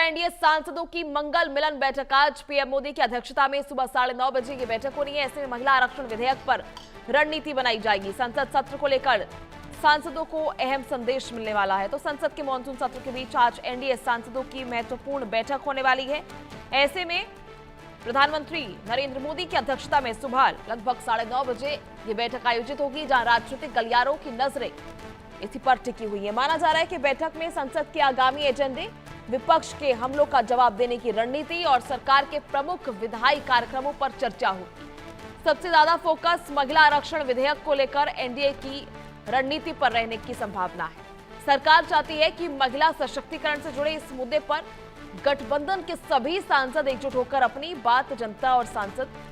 NDA सांसदों की मंगल मिलन बैठक आज पीएम मोदी की अध्यक्षता में सुबह 9:30 बजे की बैठक होनी है। ऐसे में महिला आरक्षण विधेयक पर रणनीति बनाई जाएगी। संसद सत्र को लेकर सांसदों को अहम संदेश मिलने वाला है। तो संसद के मानसून सत्र के बीच आज एनडीए सांसदों की महत्वपूर्ण बैठक होने वाली है। ऐसे में प्रधानमंत्री नरेंद्र मोदी की अध्यक्षता में सुबह लगभग 9:30 बजे ये बैठक आयोजित होगी, जहां राजनीतिक गलियारों की नजरें इसी पर टिकी हुई है। माना जा रहा है कि बैठक में संसद के आगामी एजेंडे, विपक्ष के हमलों का जवाब देने की रणनीति और सरकार के प्रमुख विधायी कार्यक्रमों पर चर्चा होगी। सबसे ज्यादा फोकस महिला आरक्षण विधेयक को लेकर एनडीए की रणनीति पर रहने की संभावना है। सरकार चाहती है कि महिला सशक्तिकरण से जुड़े इस मुद्दे पर गठबंधन के सभी सांसद एकजुट होकर अपनी बात जनता और सांसद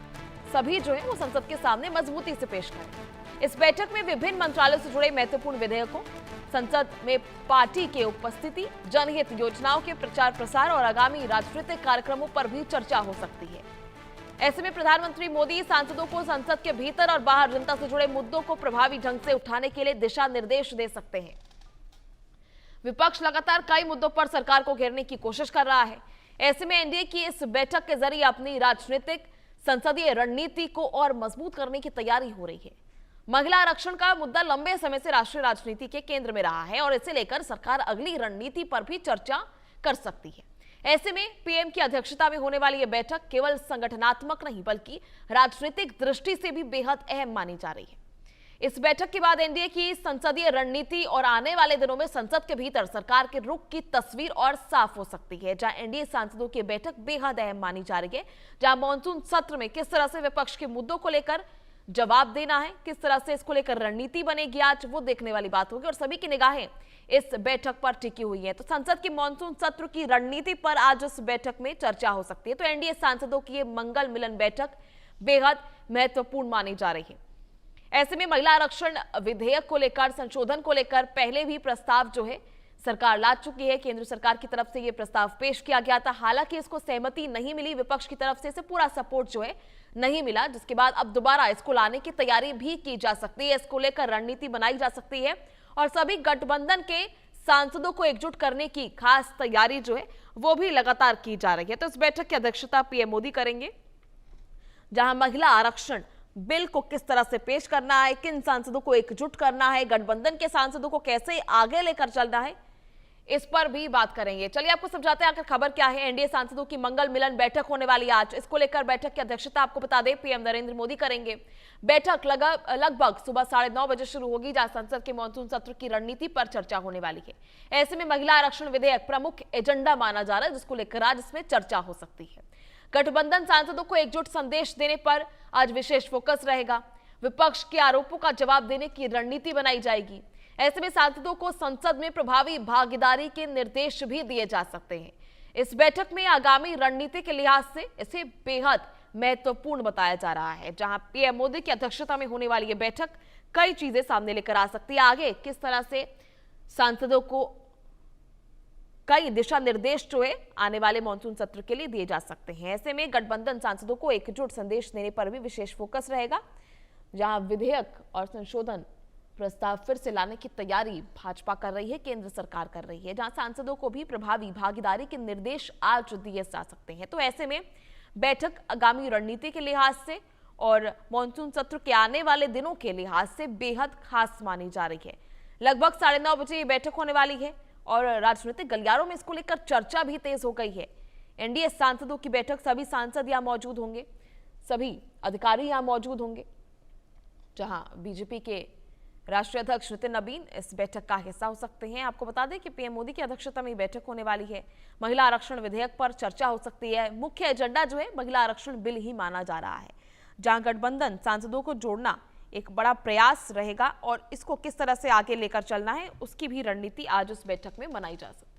सभी जो है वो संसद के सामने मजबूती से पेश करें। इस बैठक में विभिन्न मंत्रालयों से जुड़े महत्वपूर्ण विधेयकों, संसद में पार्टी के उपस्थिति, जनहित योजनाओं के प्रचार प्रसार और आगामी राजनीतिक कार्यक्रमों पर भी चर्चा हो सकती है। ऐसे में प्रधानमंत्री मोदी सांसदों को संसद के भीतर और बाहर जनता से जुड़े मुद्दों को प्रभावी ढंग से उठाने के लिए दिशा निर्देश दे सकते हैं। विपक्ष लगातार कई मुद्दों पर सरकार को घेरने की कोशिश कर रहा है। ऐसे में एनडीए की इस बैठक के जरिए अपनी राजनीतिक संसदीय रणनीति को और मजबूत करने की तैयारी हो रही है। महिला आरक्षण का मुद्दा लंबे समय से राष्ट्रीय राजनीति के केंद्र में रहा है और इसे लेकर सरकार अगली रणनीति पर भी चर्चा कर सकती है। ऐसे में पीएम की अध्यक्षता में होने वाली यह बैठक केवल संगठनात्मक नहीं बल्कि राजनीतिक दृष्टि से भी बेहद अहम मानी जा रही है। इस बैठक के बाद एनडीए की संसदीय रणनीति और आने वाले दिनों में संसद के भीतर सरकार के रुख की तस्वीर और साफ हो सकती है। जहां एनडीए सांसदों की बैठक बेहद अहम मानी जा रही है, जहां मानसून सत्र में किस तरह से विपक्ष के मुद्दों को लेकर जवाब देना है, किस तरह से इसको लेकर रणनीति बनेगी, आज वो देखने वाली बात होगी और सभी की निगाहें इस बैठक पर टिकी हुई है। तो संसद के मानसून सत्र की रणनीति पर आज इस बैठक में चर्चा हो सकती है। तो एनडीए सांसदों की ये मंगल मिलन बैठक बेहद महत्वपूर्ण मानी जा रही है। ऐसे में महिला आरक्षण विधेयक को लेकर, संशोधन को लेकर पहले भी प्रस्ताव जो है सरकार ला चुकी है। केंद्र सरकार की तरफ से यह प्रस्ताव पेश किया गया था, हालांकि इसको सहमति नहीं मिली, विपक्ष की तरफ से इसे पूरा सपोर्ट जो है नहीं मिला, जिसके बाद अब दोबारा इसको लाने की तैयारी भी की जा सकती है। इसको लेकर रणनीति बनाई जा सकती है और सभी गठबंधन के सांसदों को एकजुट करने की खास तैयारी जो है वो भी लगातार की जा रही है। तो इस बैठक की अध्यक्षता पीएम मोदी करेंगे, जहां महिला आरक्षण बिल को किस तरह से पेश करना है, किन सांसदों को एकजुट करना है, गठबंधन के सांसदों को कैसे आगे लेकर चलना है, इस पर भी बात करेंगे। चलिए आपको समझाते हैं आखिर खबर क्या है। एनडीए सांसदों की मंगल मिलन बैठक होने वाली आज। इसको लेकर बैठक की अध्यक्षता आपको बता दें पीएम नरेंद्र मोदी करेंगे। बैठक लगभग सुबह 9:30 बजे शुरू होगी, जहां संसद के मानसून सत्र की रणनीति पर चर्चा होने वाली है। ऐसे में महिला आरक्षण विधेयक प्रमुख एजेंडा माना जा रहा है, जिसको लेकर आज इसमें चर्चा हो सकती है। गठबंधन सांसदों को एकजुट संदेश देने पर आज विशेष फोकस रहेगा। विपक्ष के आरोपों का जवाब देने की रणनीति बनाई जाएगी। ऐसे में सांसदों को संसद में प्रभावी भागीदारी के निर्देश भी दिए जा सकते हैं। इस बैठक में आगामी रणनीति के लिहाज से इसे बेहद महत्वपूर्ण बताया जा रहा है। जहां पीएम मोदी की अध्यक्षता में होने वाली यह बैठक कई चीजें सामने लेकर आ सकती है। आगे किस तरह से सांसदों को कई दिशा निर्देश जो है आने वाले मानसून सत्र के लिए दिए जा सकते हैं। ऐसे में गठबंधन सांसदों को एकजुट संदेश देने पर भी विशेष फोकस रहेगा, जहां विधेयक और संशोधन प्रस्ताव फिर से लाने की तैयारी भाजपा कर रही है, केंद्र सरकार कर रही है, जहां सांसदों को भी प्रभावी भागीदारी के निर्देश आज दिए जा सकते हैं। तो ऐसे में बैठक आगामी रणनीति के लिहाज से और मानसून सत्र के आने वाले दिनों के लिहाज से बेहद खास मानी जा रही है। लगभग 9:30 बजे ये बैठक होने वाली है और राजनीतिक गलियारों में इसको लेकर चर्चा भी तेज हो गई है। एनडीए सांसदों की बैठक, सभी सांसद यहां मौजूद होंगे, सभी अधिकारी यहां मौजूद होंगे, जहां बीजेपी के राष्ट्रीय अध्यक्ष नितिन नबीन इस बैठक का हिस्सा हो सकते हैं। आपको बता दें कि पीएम मोदी की अध्यक्षता में बैठक होने वाली है। महिला आरक्षण विधेयक पर चर्चा हो सकती है। मुख्य एजेंडा जो है महिला आरक्षण बिल ही माना जा रहा है, जहां गठबंधन सांसदों को जोड़ना एक बड़ा प्रयास रहेगा और इसको किस तरह से आगे लेकर चलना है उसकी भी रणनीति आज उस बैठक में बनाई जा सकती है।